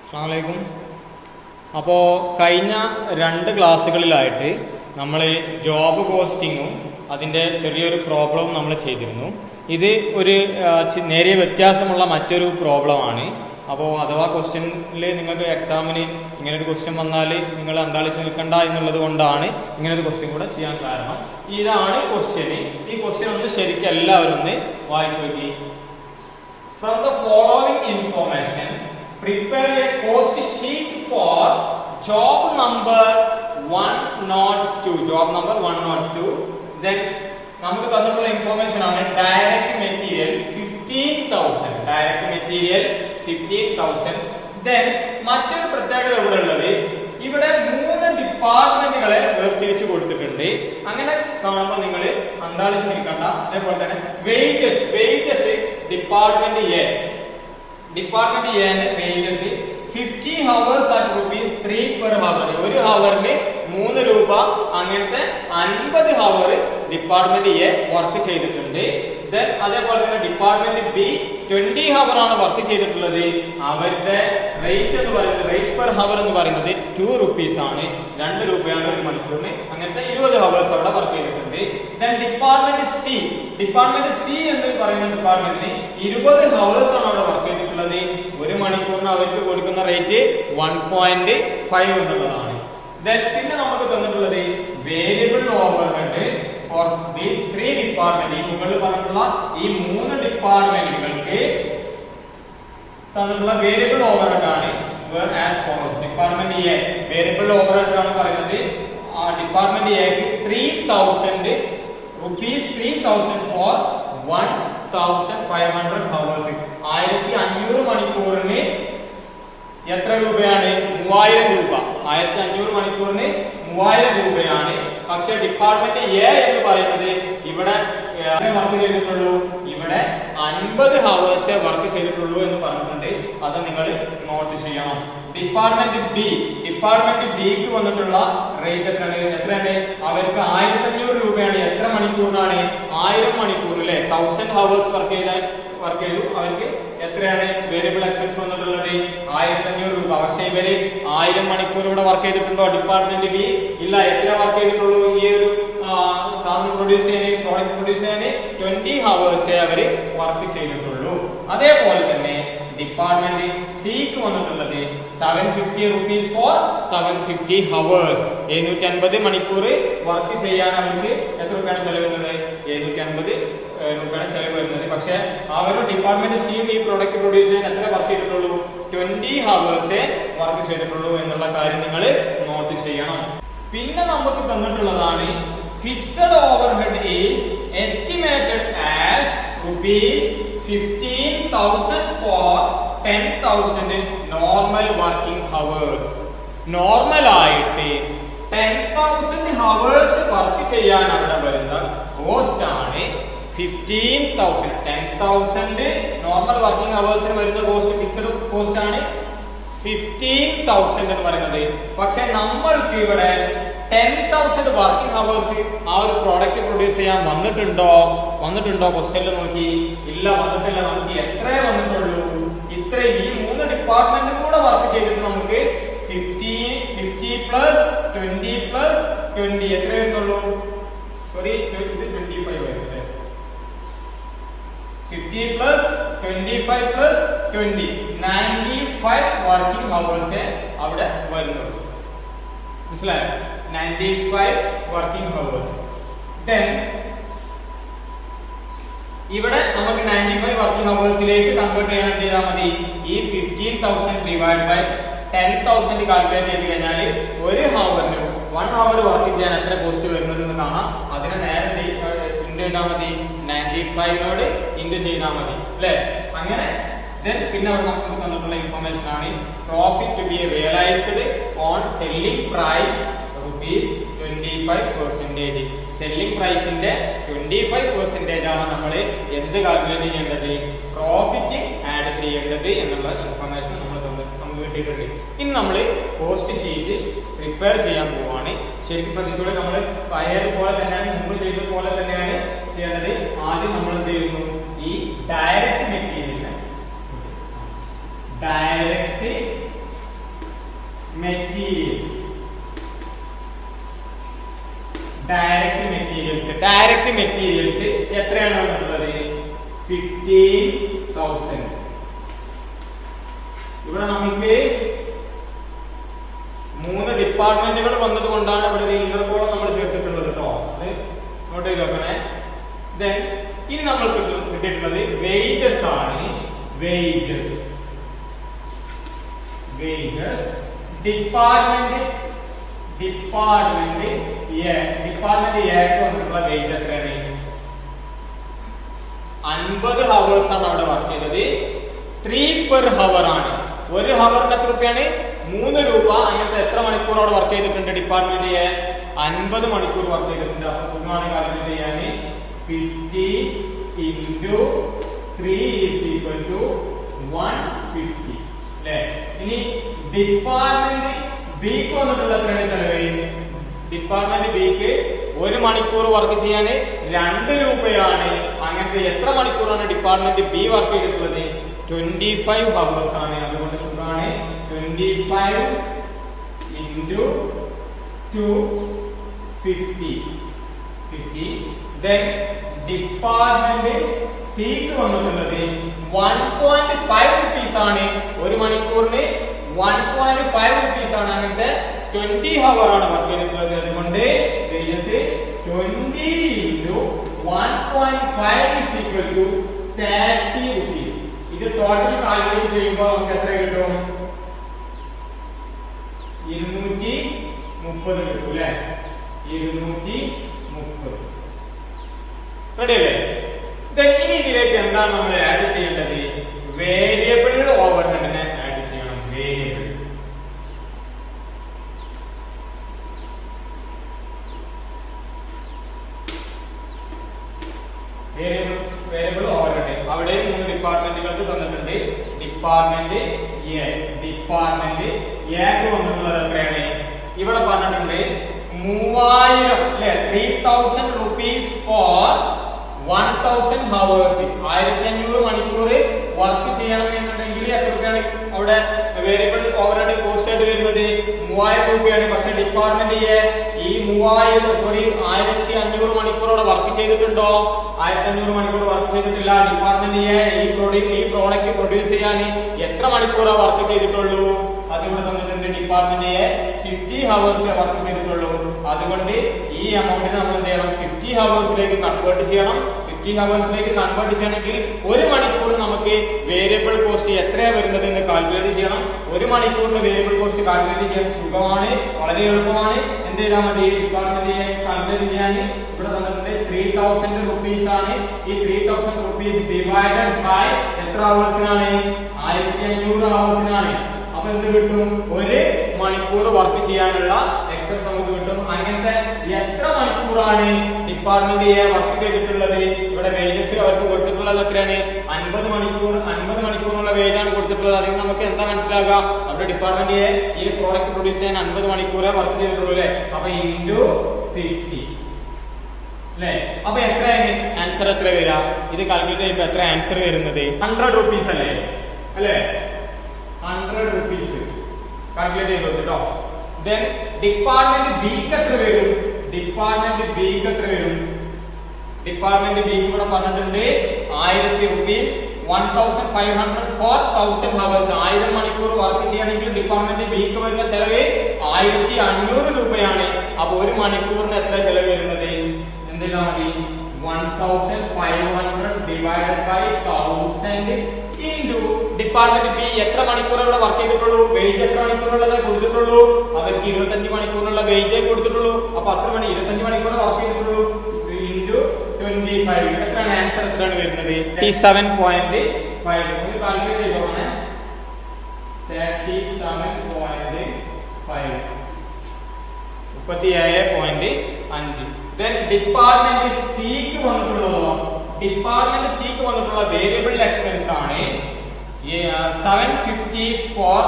അസ്സലാമു അലൈക്കും. അപ്പോൾ കഴിഞ്ഞ 2 ക്ലാസ്സുകളിലായിട്ട് നമ്മൾ ജോബ് പോസ്റ്റിങ്ങും അതിൻ്റെ ചെറിയൊരു പ്രോബ്ലവും നമ്മൾ ചെയ്തിരുന്നു. ഇത് ഒരു നേരിയ വ്യത്യാസമുള്ള മറ്റൊരു പ്രോബ്ലമാണ്. അപ്പോൾ അഥവാ ക്വസ്റ്റ്യനിൽ നിങ്ങൾക്ക് എക്സാമിന് ഇങ്ങനൊരു ക്വസ്റ്റ്യൻ വന്നാൽ നിങ്ങൾ അന്താളിച്ച് നിൽക്കണ്ട എന്നുള്ളത് കൊണ്ടാണ് ഇങ്ങനൊരു ക്വസ്റ്റ്യൻ കൂടെ ചെയ്യാൻ കാരണം. ഇതാണ് ക്വസ്റ്റ്യന്. ഈ ക്വസ്റ്റ്യൻ ഒന്ന് ശരിക്കും എല്ലാവരും ഒന്ന് വായിച്ചു നോക്കി. From the following information, prepare a cost sheet for job number 102. Job number 102. Then നമുക്ക് തന്നിട്ടുള്ള ഇൻഫോർമേഷൻ ആണ് direct material 15,000. Direct material 15,000. Then മറ്റൊരു പ്രത്യേകത ഇവിടെ ഉള്ളത്, ഇവിടെ 3 ഡിപ്പാർട്ട്മെന്റുകളെ വേർതിരിച്ചു കൊടുത്തിട്ടുണ്ട്. അങ്ങനെ കാണുമ്പോൾ നിങ്ങൾ അന്താളിച്ച് നിൽക്കണ്ട. അതേപോലെ തന്നെ wages department A wages 50 hours at ₹3 per hour. ഒരു ഹവറിന് 3 രൂപ. അങ്ങനത്തെ 50 ഹവർ ഡിപ്പാർട്ട്മെന്റ് എ വർക്ക് ചെയ്തിട്ടുണ്ട്. ദെൻ അതേപോലെ തന്നെ ഡിപ്പാർട്ട്മെന്റ് ബി 20 ഹവർ ആണ് വർക്ക് ചെയ്തിട്ടുള്ളത്. അവരുടെ റേറ്റ് എന്ന് പറയുന്നത്, റേറ്റ് പെർ ഹവർ എന്ന് പറയുന്നത് 2 rupees ആണ്. 2 രൂപയാണ് ഒരു മണിക്കൂറിന്. അങ്ങനത്തെ 20 ഹവേഴ്സ് അവിടെ വർക്ക് ചെയ്തിട്ടുണ്ട്. ദെൻ ഡിപ്പാർട്ട്മെന്റ് സി എന്ന് പറയുന്ന ഡിപ്പാർട്ട്മെന്റിന് 20 ഹവേഴ്സ് ആണ് അവിടെ വർക്ക് ചെയ്തിട്ടുള്ളത്. ഒരു മണിക്കൂറിന് അവർക്ക് കൊടുക്കുന്ന റേറ്റ് 1.5 എന്നുള്ളതാണ്. ദെൻ പിന്നെ നമുക്ക് തന്നിട്ടുള്ളത് variable overhead for these 3 department. ഈ മുകളിൽ പറഞ്ഞിട്ടുള്ള ഈ 3 ഡിപ്പാർട്ട്മെന്റുകൾക്ക് തന്നിട്ടുള്ള വേരിയബിൾ ഓവർഹെഡ് ആണ് as follows. Department A variable overhead ആണ് പറയുന്നത്. ഡിപ്പാർട്ട്മെന്റ് എക്ക് 3,000 rupees 3,000 for 1,500 hours. 1,500 മണിക്കൂറിന് എത്ര രൂപയാണ്? 3,000 രൂപ. 1,500 മണിക്കൂറിന് 3,000 രൂപയാണ്. പക്ഷെ ഡിപ്പാർട്ട്മെന്റ് എ എന്ന് പറയുന്നത് ഇവിടെ വർക്ക് ചെയ്തിട്ടുള്ളൂ, ഇവിടെ 50 ഹവേഴ്സേ വർക്ക് ചെയ്തിട്ടുള്ളൂ എന്ന് പറഞ്ഞിട്ടുണ്ട്. അത് നിങ്ങൾ നോട്ട് ചെയ്യണം. ഡിപ്പാർട്ട്മെന്റ് ബിക്ക് വന്നിട്ടുള്ള റേറ്റ് എത്രയാണ്? അവർക്ക് 1,500 രൂപയാണ്. എത്ര മണിക്കൂറിനാണ്? 1000 മണിക്കൂർ അല്ലെ? 1000 ഹവേഴ്സ് വർക്ക് ചെയ്തു. അവർക്ക് എത്രയാണ് വേരിയബിൾ എക്സ്പെൻസ് വന്നിട്ടുള്ളത്? 1,500 രൂപ. പക്ഷെ ഇവര് 1000 മണിക്കൂർ ഇവിടെ വർക്ക് ചെയ്തിട്ടുണ്ടോ? ഡിപ്പാർട്ട്മെന്റ് ബി ഇല്ല. എത്ര വർക്ക് ചെയ്തിട്ടുള്ളൂ? ഈ ഒരു സാധനം പ്രോഡ്യൂസ് ചെയ്യാൻ, പ്രോഡക്റ്റ് പ്രൊഡ്യൂസ് ചെയ്യാൻ 20 ഹവേഴ്സേ അവര് വർക്ക് ചെയ്തിട്ടുള്ളൂ. അതേപോലെ തന്നെ ഡിപ്പാർട്ട്മെന്റ് സിക്ക് വന്നിട്ടുള്ളത് 750 rupees for 750 hours. 750 മണിക്കൂർ വർക്ക് ചെയ്യാൻ അവർക്ക് എത്ര രൂപയാണ് ചെലവ് വരുന്നത്? 750 രൂപയാണ് ചെലവ് വരുന്നത്. പക്ഷെ അവരുടെ ഡിപ്പാർട്ട്മെന്റ് സിയും ഈ പ്രോഡക്റ്റ് പ്രൊഡ്യൂസ് ചെയ്യാൻ എത്ര വർക്ക് ചെയ്തിട്ടുള്ളൂ? 20 ഹവേഴ്സേ വർക്ക് ചെയ്തിട്ടുള്ളൂ എന്നുള്ള കാര്യം നിങ്ങൾ നോട്ട് ചെയ്യണം. പിന്നെ നമുക്ക് തന്നിട്ടുള്ളതാണ് fixed overhead is estimated as ₹15,000 for 10,000 normal working hours. Normal ആയിട്ട് 10,000 ഹവേഴ്സ് വർക്ക് ചെയ്യാൻ അവിടെ വരുന്ന കോസ്റ്റ് ആണ് 15,000. 10,000 നോർമൽ വർക്കിംഗ് ഹവേഴ്സിന് വരുന്ന കോസ്റ്റ്, ഫിക്സഡ് കോസ്റ്റ് ആണ് 15,000 എന്ന് പറയുന്നത്. പക്ഷെ നമ്മൾക്ക് ഇവിടെ 10,000 വർക്കിംഗ് ഹവേഴ്സ് ആ ഒരു പ്രോഡക്റ്റ് പ്രൊഡ്യൂസ് ചെയ്യാൻ വന്നിട്ടുണ്ടോ? ക്വസ്റ്റ്യനിൽ നോക്കി. ഇല്ല, വന്നിട്ടില്ല. നമുക്ക് എത്രയേ വന്നിട്ടുള്ളൂ? ഇത്ര. ഈ 3 ഡിപ്പാർട്ട്മെന്റും കൂടെ വർക്ക് ചെയ്തിട്ട് നമുക്ക് 50 പ്ലസ് 20 പ്ലസ് 20 എത്ര വരുന്നുള്ളൂ? സോറി, 25 വരുന്നത്. 50 പ്ലസ് 25 പ്ലസ് 20 95 വർക്കിംഗ് ഹവേഴ്സേ അവിടെ വരുന്നുള്ളൂ. മനസ്സിലായോ? 95 വർക്കിംഗ് ഹവേഴ്സ്. ദെൻ ഇവിടെ നമുക്ക് 95 വർക്കിംഗ് ഹവേഴ്സിലേക്ക് കൺവേർട്ട് ചെയ്യാൻ എന്ത് ചെയ്താൽ മതി? ഈ 15,000 ഡിവൈഡ് ബൈ 10,000 കാൽക്കുലേറ്റ് ചെയ്ത് കഴിഞ്ഞാൽ ഒരു ഹവറിന് 1 ഹവർ വർക്ക് ചെയ്യാൻ എത്ര കോസ്റ്റ് വരുന്നത് എന്ന് കാണാം. അതിനെ നേരെ ഇൻഡു ചെയ്താൽ മതി. 95നോട് ഇൻഡു ചെയ്താൽ മതി അല്ലെ? അങ്ങനെ പിന്നെ അവിടെ നമുക്ക് തന്നിട്ടുള്ള ഇൻഫർമേഷൻ ആണ് profit to be realised on selling price ₹25%. Selling പ്രൈസിന്റെ 25% ആണ് നമ്മൾ എന്ത് കാൽക്കുലേറ്റ് ചെയ്യേണ്ടത്? പ്രോഫിറ്റ് ആഡ് ചെയ്യേണ്ടത് എന്നുള്ള ഇൻഫർമേഷൻ നമുക്ക് കിട്ടിയിട്ടുണ്ട്. ഇനി നമ്മൾ കോസ്റ്റ് ഷീറ്റ് പ്രിപ്പയർ ചെയ്യാൻ പോവാണ്. ശരിക്കും ശ്രദ്ധിച്ചോളൂ. നമ്മൾ പഴയതുപോലെ തന്നെയാണ്, മുമ്പ് ചെയ്തതുപോലെ തന്നെയാണ് ചെയ്യേണ്ടത്. ആദ്യം നമ്മൾ എന്ത് ചെയ്യുന്നു? ഈ direct material materials. Direct materials എത്രയാണ് ഉള്ളത്? 15,000. ഇവിടെ നമുക്ക് 3 ഡിപ്പാർട്ട്മെന്റുകൾ വന്നത് കൊണ്ടാണ് ഇവിടെ ഇന്റർകോളം നമ്മൾ ചേർത്തിട്ടുള്ളത് കേട്ടോ. അത് നോട്ട് ചെയ്ത് നോക്കണേ. ഇനി നമ്മൾ കിട്ടിയിട്ടുള്ളത് വേജസ് ആണ്. വേജസ് ഡിപ്പാർട്ട്മെന്റ് എക്ക് വന്നിട്ടുള്ള വേജ് എത്രയാണ്? 50 ഹവേഴ്സ് ആണ് അവിടെ വർക്ക് ചെയ്തത്. 3 per hour ആണ്. ഒരു ഹവറിന് എത്ര രൂപയാണ്? 3 രൂപ. അങ്ങനത്തെ എത്ര മണിക്കൂർ അവിടെ വർക്ക് ചെയ്തിട്ടുണ്ട്? ഡിപ്പാർട്ട്മെന്റ് എ 50 മണിക്കൂർ വർക്ക് ചെയ്തിട്ടുണ്ട്. അപ്പൊ സുഖമാണ് കാൽക്കുലേറ്റ് ചെയ്യാൻ. 50 into 3 is equal to 150 അല്ലേ? ഇനി ഡിപ്പാർട്ട്മെന്റ് ബിക്ക് വന്നിട്ടുള്ള എത്രയാണ് ചെലവ്? ഡിപ്പാർട്ട്മെന്റ് ബിക്ക് 1 മണിക്കൂർ വർക്ക് ചെയ്യാൻ 2 രൂപയാണ്. അങ്ങനത്തെ എത്ര മണിക്കൂറാണ് ഡിപ്പാർട്ട്മെന്റ് ബി വർക്ക് ചെയ്തിട്ടുള്ളത്? 25 ഹവേഴ്സ് ആണ്. അതുകൊണ്ട് സുഖമാണ് 25 into 250. Then ഡിപ്പാർട്ട്മെന്റ് സിക്ക് വന്നിട്ടുള്ളത് 1.5 rupees ആണ്. 1 മണിക്കൂറിന് 1.5 rupees ആണ്. അങ്ങനത്തെ 20 ഹവർ ആണ് വർക്ക് ചെയ്തിട്ടുള്ളത്. അതുകൊണ്ട് 20 into 1.5 is equal to 30 rupees. ഇത് ടോട്ടൽ കാൽക്കുലേറ്റ് ചെയ്യുമ്പോൾ നമുക്ക് എത്ര കിട്ടും? 230 കിട്ടും അല്ലേ? 230 റെഡി അല്ലേ? ഇനി ഇതിലേക്ക് എന്താണ് നമ്മൾ ആഡ് ചെയ്യേണ്ടത്? വേരിയബിൾ ഓവർഹെഡിനെ ആഡ് ചെയ്യണം. വേരിയബിൾ ഓവർഹെഡ് അവിടെ 3 ഡിപ്പാർട്ട്മെന്റുകൾക്ക് തന്നിട്ടുണ്ട്. ഡിപ്പാർട്ട്മെന്റ് എക്ക് വന്നിട്ടുള്ളത് എത്രയാണ്? ഇവിടെ പറഞ്ഞിട്ടുണ്ട് 3000 അല്ലെ? 3000 rupees for 1000 hours. 1500 മണിക്കൂർ വർക്ക് ചെയ്യണം എന്നുണ്ടെങ്കിൽ എത്ര രൂപയാണ് അവിടെ വേരിയബിൾ ഓവർഹെഡ് കോസ്റ്റ് ആയിട്ട് വരുന്നത്? 3000 രൂപയാണ്. പക്ഷെ ഡിപ്പാർട്ട്മെന്റ് എ ഈ 1500 മണിക്കൂർ അവിടെ വർക്ക് ചെയ്തിട്ടുണ്ടോ? 1500 മണിക്കൂർ വർക്ക് ചെയ്തിട്ടില്ല. ഡിപ്പാർട്ട്മെന്റ് എ ഈ പ്രോഡക്റ്റ് പ്രൊഡ്യൂസ് ചെയ്യാൻ എത്ര മണിക്കൂറാണ് വർക്ക് ചെയ്തിട്ടുള്ളൂ? അത് ഇവിടെ തന്നിട്ടുണ്ട്. ഡിപ്പാർട്ട്മെന്റ് എ 50 ഹവേഴ്സ് വർക്ക് ചെയ്തിട്ടുള്ളൂ. അതുകൊണ്ട് ഈ എമൗണ്ടിനെ നമ്മൾ എന്ത് ചെയ്യണം? 50 ഹവേഴ്സിലേക്ക് കൺവേർട്ട് ചെയ്യണം. 50 ഹവേഴ്സിലേക്ക് കൺവേർട്ട് ചെയ്യണമെങ്കിൽ 1 മണിക്കൂർ നമുക്ക് വേരിയബിൾ കോസ്റ്റ് എത്രയാണ് വരുന്നത് എന്ന് കാൽക്കുലേറ്റ് ചെയ്യണം. 1 മണിക്കൂറിന് വേരിയബിൾ കോസ്റ്റ് കാൽക്കുലേറ്റ് ചെയ്യാൻ സുഖമാണ്, വളരെ എളുപ്പമാണ്. എന്ത് ചെയ്താൽ മതി? ഡിപ്പാർട്ട്മെന്റ് കാൽക്കുലേറ്റ് ചെയ്യാൻ ഇവിടെ തന്നിട്ടുണ്ട് 3000 rupees ആണ്. ഈ 3000 rupees ഡിവൈഡഡ് ബൈ എത്ര ഹവേഴ്സിനാണ്? 1500 ഹവേഴ്സിനാണ്. അപ്പൊ എന്ത് കിട്ടും? 1 മണിക്കൂർ വർക്ക് ചെയ്യാനുള്ള എക്സ്പെൻസ് നമുക്ക് കിട്ടും. അങ്ങനത്തെ എത്ര മണിക്കൂറാണ് ഡിപ്പാർട്ട്മെന്റ് എ വർക്ക് ചെയ്തിട്ടുള്ളത്? ഇവിടെ വേജസ് അവർക്ക് കൊടുത്തിട്ടുള്ളത് എത്രയാണ്? 50 മണിക്കൂർ. 50 മണിക്കൂറുള്ള വേജാണ് കൊടുത്തിട്ടുള്ളത്. അതിൽ നമുക്ക് എന്താ മനസ്സിലാകാം? അവിടെ ഡിപ്പാർട്ട്മെന്റ് എ ഈ പ്രോഡക്റ്റ് പ്രൊഡ്യൂസ് ചെയ്യാൻ 50 മണിക്കൂറേ വർക്ക് ചെയ്തിട്ടുള്ളൂ അല്ലെ? അപ്പൊ ഇൻറ്റു 50 അല്ലെ? അപ്പൊ എത്രയാണ് ആൻസർ? എത്ര വരാ? ഇത് കാൽക്കുലേറ്റ് ചെയ്യുമ്പോൾ എത്ര ആൻസർ വരുന്നത്? 100 rupees അല്ലേ? 100 rupees കാൽക്കുലേറ്റ് ചെയ്തു കേട്ടോ. Then ഡിപ്പാർട്ട്മെന്റ് ബിക്ക് എത്ര വരും? ഡിപ്പാർട്ട്മെന്റ് ബിക്ക് ഇവിടെ പറഞ്ഞിട്ടുണ്ട് 1000 rupees. 1500 for 1000 hours. 1000 മണിക്കൂർ വർക്ക് ചെയ്യണമെങ്കിൽ ഡിപ്പാർട്ട്മെന്റ് ബിക്ക് വരുന്ന ചെലവ് 1500 രൂപയാണ്. അപ്പൊ 1 മണിക്കൂറിന് എത്ര ചെലവ് വരുന്നത്? എന്ത് ചെയ്താൽ മതി? 1500 divided by 1000 into department B എത്ര മണിക്കൂർ ഇവിടെ വർക്ക് ചെയ്തിട്ടുള്ളൂ? വേജ് എത്ര മണിക്കൂറുള്ളത് കൊടുത്തിട്ടുള്ളൂ? അവർക്ക് 25 മണിക്കൂറിനുള്ള വേജ് കൊടുത്തിട്ടുള്ളൂ. അപ്പൊ 25 മണിക്കൂർ വർക്ക് ചെയ്തിട്ടുള്ളൂ. ഇൻറ്റു 25 എത്രയാണ് ആൻസർ? എത്രയാണ് വരുന്നത്? 37.5. ഒന്ന് കാൽക്കുലേറ്റ് ചെയ്തോണേ. 37.5 37.5. Then ഡിപ്പാർട്ട്മെന്റ് സിക്ക് വന്നിട്ടുള്ളതോ? ഡിപ്പാർട്ട്മെന്റ് സിക്ക് വന്നിട്ടുള്ള വേരിയബിൾ എക്സ്പെൻസ് ആണ് 750 for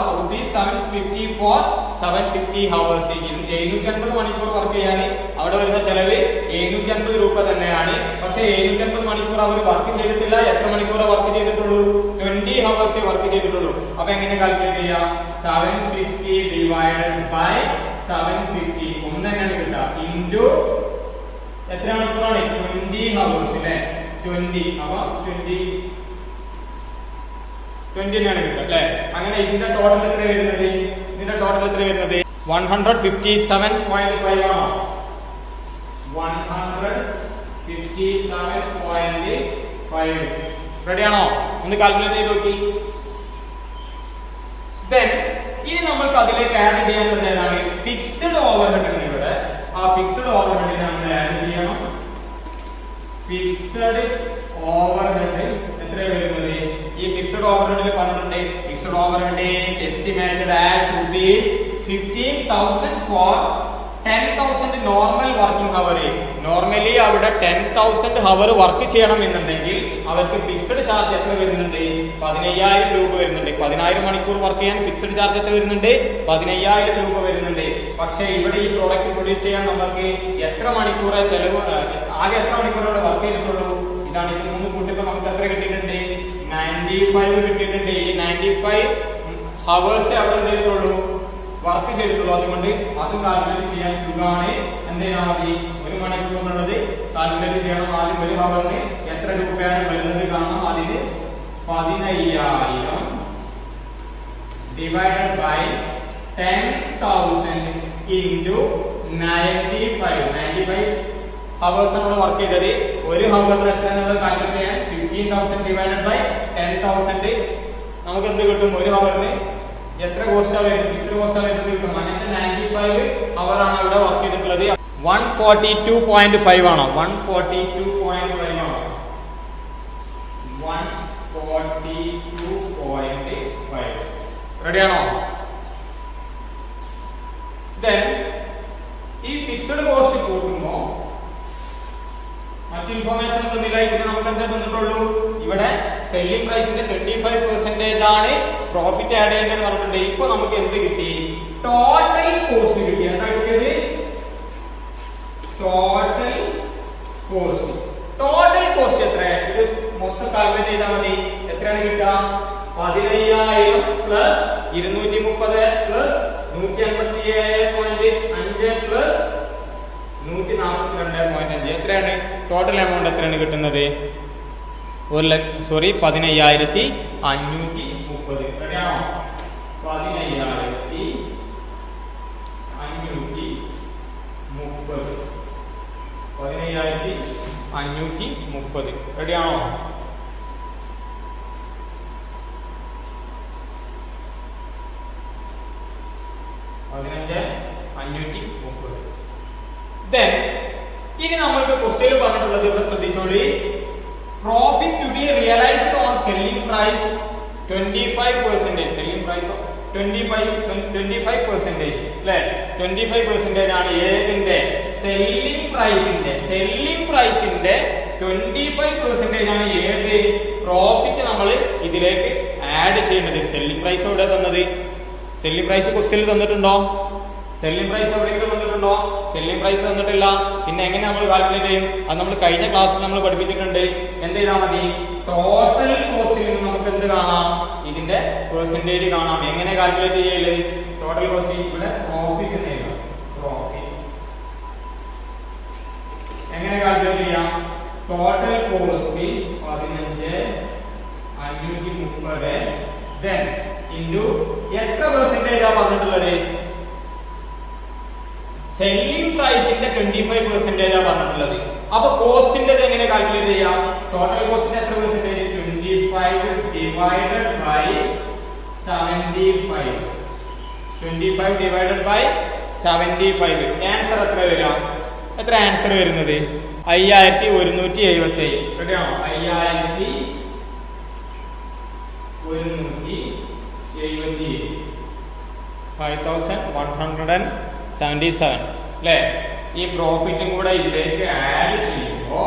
750 hours. 750 മണിക്കൂർ വർക്ക് ചെയ്യാൻ അവിടെ വരുന്ന ചെലവ് 750 രൂപ തന്നെയാണ്. പക്ഷെ 750 മണിക്കൂർ അവർ വർക്ക് ചെയ്തിട്ടില്ല. എത്ര മണിക്കൂർ വർക്ക് ചെയ്തിട്ടുള്ളൂ? 20 20 ഹവേഴ്സ് വർക്ക് ചെയ്തിട്ടുള്ളൂ. അപ്പൊ എങ്ങനെ കാൽക്കുലേറ്റ് ചെയ്യാം? 750 ഡിവൈഡഡ് ബൈ 750 ഒന്ന് തന്നെയാണ് കിട്ടുക ഇൻറ്റു എത്ര മണിക്കൂറാണ്? 20 ഹവേഴ്സ് അല്ലേ? 20 അപ്പൊ 20 തന്നെയാണ് കിട്ടുക അല്ലെ? അങ്ങനെ ഇതിന്റെ ടോട്ടൽ എത്ര വരുന്നത്? 157.5 ആണോ? 157.5 റെഡിയാണോ? ഒന്ന് കാൽക്കുലേറ്റ് ചെയ്ത് നോക്കി. ഇനി നമ്മൾക്ക് അതിലേക്ക് ആഡ് ചെയ്യാനുള്ളത് ഏതാണ്? ഫിക്സഡ് ഓവർഹെഡ് ആണ് ഇവിടെ. ആ ഫിക്സഡ് ഓവർഹെഡിനെ നമ്മൾ ആഡ് ചെയ്യണം. ഫിക്സഡ് ഓവർഹെഡ് എത്ര വരുന്നത്? ഈ ഫിക്സഡ് ഓവർഹെഡിൽ പറഞ്ഞിട്ടുണ്ട് fixed overhead is estimated as rupees 15,000 for 10,000 normal working hour. Normally അവിടെ 10,000 ഹവർ വർക്ക് ചെയ്യണം എന്നുണ്ടെങ്കിൽ അവർക്ക് ഫിക്സഡ് ചാർജ് എത്ര വരുന്നുണ്ട്? 15,000 രൂപ വരുന്നുണ്ട്. 10,000 മണിക്കൂർ വർക്ക് ചെയ്യാൻ ഫിക്സഡ് ചാർജ് എത്ര വരുന്നുണ്ട്? 15,000 രൂപ വരുന്നുണ്ട്. പക്ഷേ ഇവിടെ ഈ പ്രോഡക്റ്റ് പ്രൊഡ്യൂസ് ചെയ്യാൻ നമുക്ക് എത്ര മണിക്കൂർ ചെലവ്, ആകെ എത്ര മണിക്കൂർ ഇവിടെ വർക്ക് ചെയ്തിട്ടുള്ളൂ? ഇതാണ്. ഇത് 3 കൂട്ടിയപ്പോൾ നമുക്ക് എത്ര കിട്ടിയിട്ടുണ്ട്? 95 കിട്ടിയിട്ടുണ്ട്. ഈ 95 ഹവേഴ്സ് അവിടെ എന്ത് ചെയ്തിട്ടുള്ളൂ? വർക്ക് ചെയ്തിട്ടുള്ളൂ. അതുകൊണ്ട് അത് കാൽക്കുലേറ്റ് ചെയ്യാൻ സുഖമാണ്. എന്ത് ചെയ്താൽ മതി? 1 മണിക്കൂറിനുള്ളത് കാൽക്കുലേറ്റ് ചെയ്യണം. ആദ്യം 1 ഹവറിന് എത്ര രൂപയാണ് വരുന്നത് കാണാം. അതിന് 15,000 ഡിവൈഡഡ് ബൈ 10,000 ഇൻറ്റു 95 ഹവേഴ്സ് നമ്മൾ വർക്ക് ചെയ്തത്. 1 ഹവറിന് എത്ര നമ്മൾ കാൽക്കുലേറ്റ് ചെയ്യാൻ 15,000 ഡിവൈഡഡ് ബൈ 10,000 നമുക്ക് എന്ത് കിട്ടും? 1 ഹവറിന് എത്ര കോസ്റ്റാ വരുന്നത്? ഫിക്സഡ് കോസ്റ്റാ വരുന്നത് കിട്ടും. അങ്ങനത്തെ 95 ഹവർ ആണ് ഇവിടെ വർക്ക് ചെയ്തിട്ടുള്ളത്. 142.5 ആണോ? 142.5 ആണോ? 142.5 റെഡിയാണോ? ഈ ഫിക്സഡ് കോസ്റ്റ് കൂട്ടുമ്പോ മറ്റു ഇൻഫോർമേഷൻ തന്നില്ല. ഇവിടെ നമുക്ക് എന്താ തന്നിട്ടുള്ളൂ? ഇവിടെ സെല്ലിംഗ് പ്രൈസിന്റെ 25% ആണ് പ്രോഫിറ്റ് ആഡ് ചെയ്യേണ്ടതെന്ന് പറഞ്ഞിട്ടുണ്ട്. ഇപ്പൊ നമുക്ക് എന്ത് കിട്ടി? ടോട്ടൽ കോസ്റ്റ് കിട്ടി. എന്താ കിട്ടിയത്? Total cost. ടോട്ടൽ കോസ്റ്റ് എത്ര? ഇത് മൊത്തം കാൽക്കുലേറ്റ് ചെയ്താൽ മതി. എത്രയാണ് കിട്ടുക? 15,000 പ്ലസ് 230 പ്ലസ് 157.5 പ്ലസ് 142.5 എത്രയാണ്? ടോട്ടൽ എമൗണ്ട് എത്രയാണ് കിട്ടുന്നത്? 15,530. റെഡിയാണോ? 15,530. 15,530 റെഡിയാണോ? ഇനി നമ്മൾക്ക് ക്വസ്റ്റ്യൻ പറഞ്ഞിട്ടുള്ളത് ഇവിടെ ശ്രദ്ധിച്ചോളി. Profit to be realised on selling price 25%. Selling price 25% അല്ലെ? 25% ആണ് ഏതിന്റെ? സെല്ലിംഗ് പ്രൈസിന്റെ. സെല്ലിംഗ് പ്രൈസിന്റെ 25% ആണ് ഏത്? പ്രോഫിറ്റ് നമ്മൾ ഇതിലേക്ക് ആഡ് ചെയ്യുന്നത്. സെല്ലിംഗ് പ്രൈസ് എവിടെ തന്നത്? സെല്ലിംഗ് പ്രൈസ് ക്വസ്റ്റ്യനിൽ തന്നിട്ടുണ്ടോ? സെല്ലിംഗ് പ്രൈസ് എവിടെയെങ്കിലും തന്നിട്ടുണ്ടോ? സെല്ലിംഗ് പ്രൈസ് തന്നിട്ടില്ല. പിന്നെ എങ്ങനെ നമ്മൾ കാൽക്കുലേറ്റ് ചെയ്യും? അത് നമ്മൾ കഴിഞ്ഞ ക്ലാസ്സിൽ നമ്മൾ പഠിപ്പിച്ചിട്ടുണ്ട്. എന്ത് ചെയ്താൽ മതി? ടോട്ടൽ കോസ്റ്റിൽ നിന്ന് നമുക്ക് എന്ത് കാണാം? ഇതിന്റെ പെർസെന്റേജ് കാണാം. എങ്ങനെ കാൽക്കുലേറ്റ് ചെയ്യല്? ടോട്ടൽ കോസ്റ്റ് ഇവിടെ പ്രോഫിറ്റ് എന്ന് എഴുതാം. പ്രോഫിറ്റ് എങ്ങനെ കാൽക്കുലേറ്റ് ചെയ്യാം? ടോട്ടൽ കോസ്റ്റ് 15,530 ഇൻറ്റു എത്ര പെർസെന്റേജ് ആ പറഞ്ഞിട്ടുള്ളത്? സെല്ലിംഗ് പ്രൈസിന്റെ 25% ആ പറഞ്ഞിട്ടുള്ളത്. അപ്പൊ കോസ്റ്റിന്റെ എങ്ങനെ കാൽക്കുലേറ്റ് ചെയ്യാം? ടോട്ടൽ കോസ്റ്റിന്റെ എത്ര percentage? 25 divided by 75. 25 divided by 75. Answer എത്ര വരാം? എത്ര ആൻസർ വരുന്നത്? 5,177. റെഡിയാണോ? 5,177. 5,177 അല്ലെ? ഈ പ്രോഫിറ്റും കൂടെ ഇതിലേക്ക് ആഡ് ചെയ്യുമ്പോ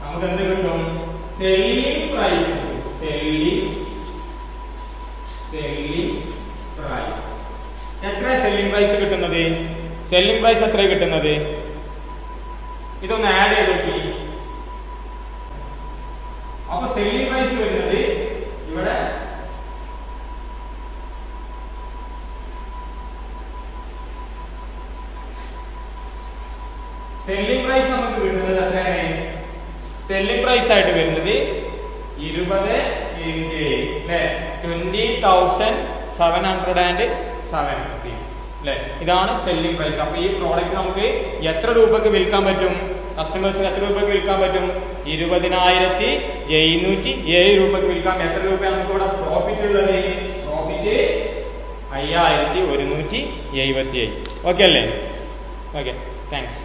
നമുക്ക് എന്ത് കിട്ടും? Selling price. സെല്ലിംഗ് പ്രൈസ് എത്ര? സെല്ലിംഗ് പ്രൈസ് കിട്ടുന്നത്? സെല്ലിംഗ് പ്രൈസ് എത്ര കിട്ടുന്നത്? ഇതൊന്ന് ആഡ് ചെയ്ത് നോക്കി. അപ്പൊ സെല്ലിംഗ് പ്രൈസ് വരുന്നത് ഇവിടെ സെല്ലിംഗ് പ്രൈസ് നമുക്ക് കിട്ടുന്നത് എത്രയാണ്? സെല്ലിംഗ് പ്രൈസ് ആയിട്ട് വരുന്നത് 20 അല്ലേ 20,707 rupees അല്ലേ? ഇതാണ് സെല്ലിംഗ് പ്രൈസ്. അപ്പൊ ഈ പ്രോഡക്റ്റ് നമുക്ക് എത്ര രൂപക്ക് വിൽക്കാൻ പറ്റും? കസ്റ്റമേഴ്സിന് എത്ര രൂപക്ക് വിൽക്കാൻ പറ്റും? 20,707 രൂപക്ക് വിൽക്കാം. എത്ര രൂപയാണ് നമുക്ക് ഇവിടെ പ്രോഫിറ്റ് ഉള്ളത്? പ്രോഫിറ്റ് 5,177. ഓക്കെ അല്ലേ? Okay, thanks.